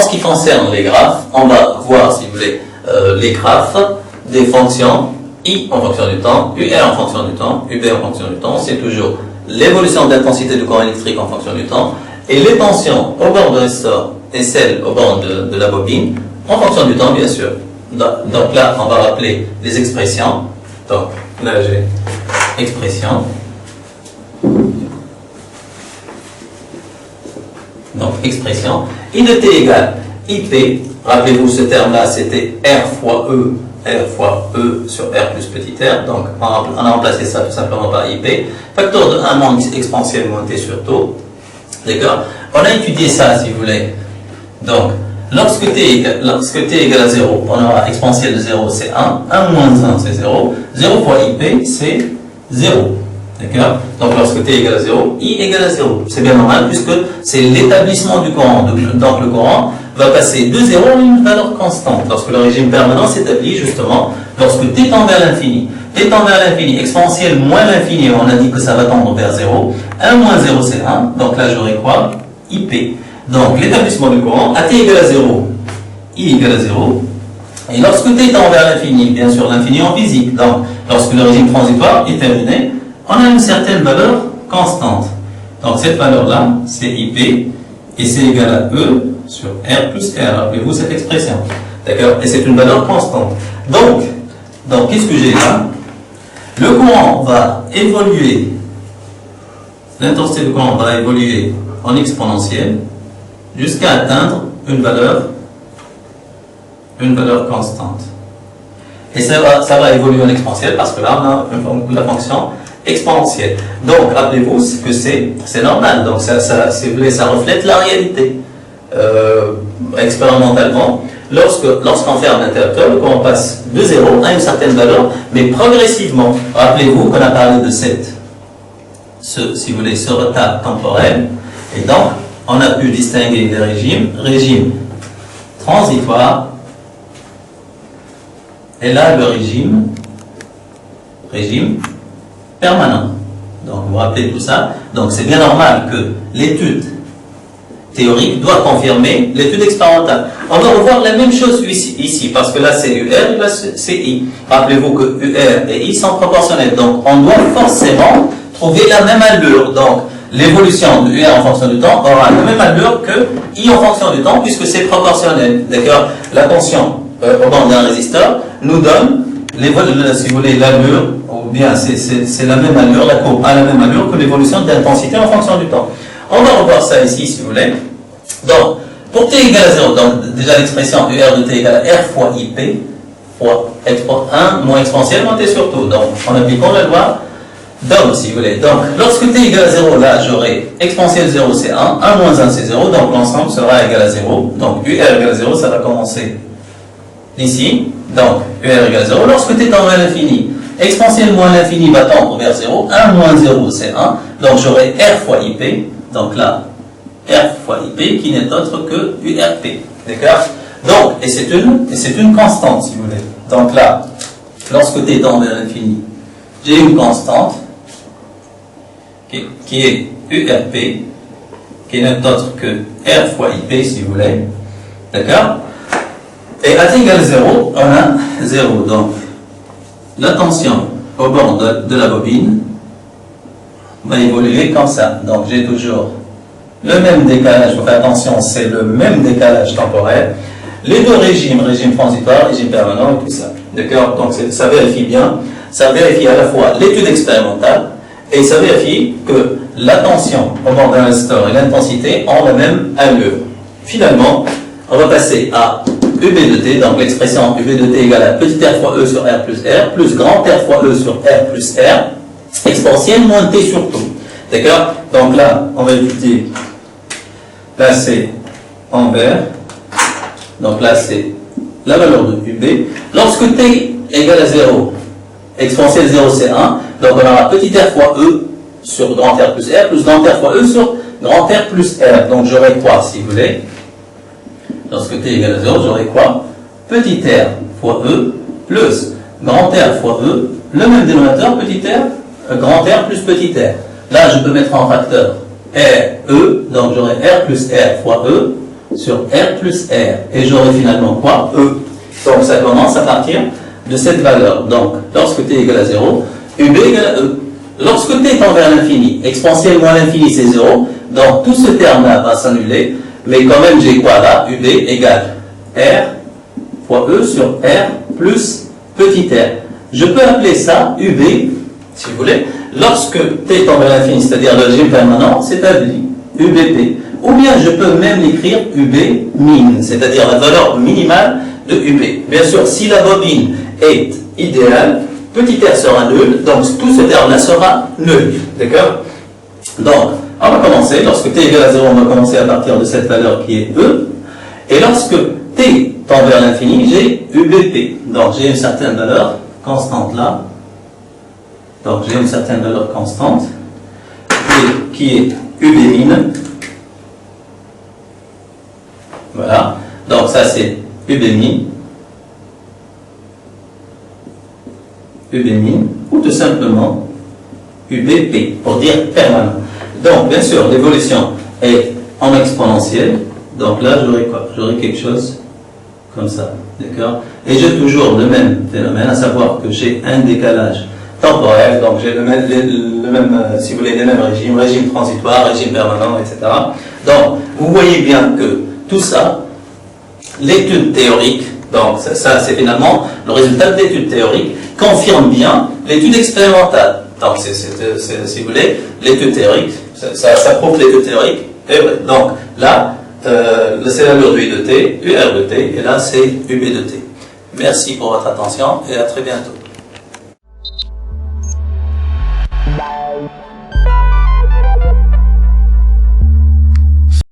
ce qui concerne les graphes, on va voir, si vous voulez, les graphes des fonctions I en fonction du temps, UR en fonction du temps, UB en fonction du temps. C'est toujours l'évolution de l'intensité du courant électrique en fonction du temps, et les tensions au bord de ressort et celles au bord de la bobine en fonction du temps, bien sûr. Donc là, on va rappeler les expressions. Donc là, j'ai expression. Donc expression. I de t égale IP. Rappelez-vous, ce terme-là, c'était R fois E sur R plus petit r. Donc on a remplacé ça tout simplement par IP. Facteur de 1 moins exponentielle moins t sur taux. D'accord? On a étudié ça, si vous voulez. Donc, lorsque t égale à 0, on aura exponentielle de 0, c'est 1. 1 moins 1, c'est 0. 0 fois IP, c'est 0. D'accord? Donc, lorsque t égale à 0, I égale à 0. C'est bien normal, puisque c'est l'établissement du courant. Donc, le courant va passer de 0 à une valeur constante. Lorsque le régime permanent s'établit, justement, lorsque t tend vers l'infini. T tend vers l'infini, exponentielle moins l'infini, on a dit que ça va tendre vers 0. 1 moins 0, c'est 1. Donc là, j'aurai quoi? IP. Donc, l'établissement du courant, à t égale à 0, I égale à 0. Et lorsque t tend vers l'infini, bien sûr, l'infini en physique, donc, lorsque le régime transitoire est terminé, on a une certaine valeur constante. Donc, cette valeur-là, c'est IP, et c'est égal à E sur R plus R. Rappelez-vous cette expression. D'accord? Et c'est une valeur constante. Donc qu'est-ce que j'ai là? Le courant va évoluer, l'intensité du courant va évoluer en exponentielle jusqu'à atteindre une valeur constante. Et ça va évoluer en exponentielle parce que là, on a la fonction exponentielle. Donc, rappelez-vous que c'est normal. Donc, ça reflète la réalité. Expérimentalement, lorsqu'on ferme l'interrupteur, le courant passe de 0 à une certaine valeur, mais progressivement. Rappelez-vous qu'on a parlé de si vous voulez, ce retard temporel. Et donc, on a pu distinguer des régimes. Régime transitoire. Et là, le régime permanent. Donc, vous vous rappelez tout ça. Donc, c'est bien normal que l'étude théorique doit confirmer l'étude expérimentale. On va revoir la même chose ici, parce que là, c'est UR et là, c'est I. Rappelez-vous que UR et I sont proportionnels. Donc, on doit forcément trouver la même allure. Donc, l'évolution de UR en fonction du temps aura la même allure que I en fonction du temps, puisque c'est proportionnel. D'accord? La tension au bord d'un résisteur nous donne, si vous voulez, l'allure, ou bien c'est la même allure, la courbe a la même allure que l'évolution de l'intensité en fonction du temps. On va revoir ça ici, si vous voulez. Donc, pour t égale à 0, donc déjà l'expression UR de t égale à R fois IP, fois 1 moins exponentielle moins t sur taux. Donc, en appliquant la loi d'Ohm, si vous voulez. Donc, lorsque t égale à 0, là, j'aurai exponentielle 0, c'est 1, 1 moins 1, c'est 0, donc l'ensemble sera égal à 0. Donc, UR égale à 0, ça va commencer ici. Donc, UR égale à 0. Lorsque t tend vers l'infini, exponentielle moins l'infini va tendre vers 0, 1 moins 0, c'est 1. Donc, j'aurai R fois IP. Donc là, R fois IP qui n'est autre que URP. D'accord? Donc, et c'est une constante, si vous voulez. Donc là, lorsque t tend vers l'infini, j'ai une constante qui est URP, qui n'est autre que R fois IP, si vous voulez. D'accord? Et à t égale 0, on a 0. Donc, la tension au bord de la bobine va évoluer comme ça. Donc, j'ai toujours le même décalage. Faut faire attention, c'est le même décalage temporel. Les deux régimes, régime transitoire, régime permanent et tout ça. D'accord? Donc, ça vérifie bien. Ça vérifie à la fois l'étude expérimentale et ça vérifie que la tension au bord d'un résisteur et l'intensité ont la même allure. Finalement, on va passer à UB de t, donc l'expression UB de t égale à petit r fois E sur R plus grand R fois E sur R plus R, exponentielle moins t sur tout. D'accord? Donc là, on va étudier. Là, c'est en vert. Donc là, c'est la valeur de UB. Lorsque t égale à 0, exponentielle 0, c'est 1. Donc on aura petit r fois E sur grand R plus grand R fois E sur grand R plus R. Donc j'aurai quoi, si vous voulez? Lorsque t égale à 0, j'aurai quoi? Petit r fois E plus grand R fois E, le même dénominateur, petit r, grand R plus petit r. Là, je peux mettre en facteur R, E, donc j'aurai R plus R fois E, sur R plus R. Et j'aurai finalement quoi? E. Donc ça commence à partir de cette valeur. Donc, lorsque t égale à 0, UB égale à E. Lorsque t tend vers l'infini, exponentielle moins l'infini c'est 0, donc tout ce terme-là va s'annuler, mais quand même j'ai quoi là? UB égale R fois E sur R plus petit r. Je peux appeler ça UB, si vous voulez, lorsque t tend vers l'infini, c'est-à-dire le régime permanent, s'établit UBP. Ou bien je peux même l'écrire UB min, c'est-à-dire la valeur minimale de UB. Bien sûr, si la bobine est idéale, petit r sera nul, donc tout ce terme-là sera nul. D'accord? Donc, on va commencer, lorsque t égale à 0, on va commencer à partir de cette valeur qui est E. Et lorsque t tend vers l'infini, j'ai UBP. Donc, j'ai une certaine valeur constante là. Donc, j'ai une certaine valeur constante qui est UB min. Voilà. Donc, ça c'est UB min. UB min, ou tout simplement UBP, pour dire permanent. Donc, bien sûr, l'évolution est en exponentielle. Donc là, j'aurai quoi? J'aurai quelque chose comme ça. D'accord? Et j'ai toujours le même phénomène, à savoir que j'ai un décalage temporel. Donc, j'ai le même, si vous voulez, les mêmes régimes, régime transitoire, régime permanent, etc. Donc, vous voyez bien que tout ça, l'étude théorique, donc ça c'est finalement le résultat de l'étude théorique, confirme bien l'étude expérimentale. Donc, si vous voulez, l'étude théorique, ça prouve l'étude théorique. Et donc, là, c'est l'allure de I de t, UR de t, et là, c'est UB de t. Merci pour votre attention et à très bientôt.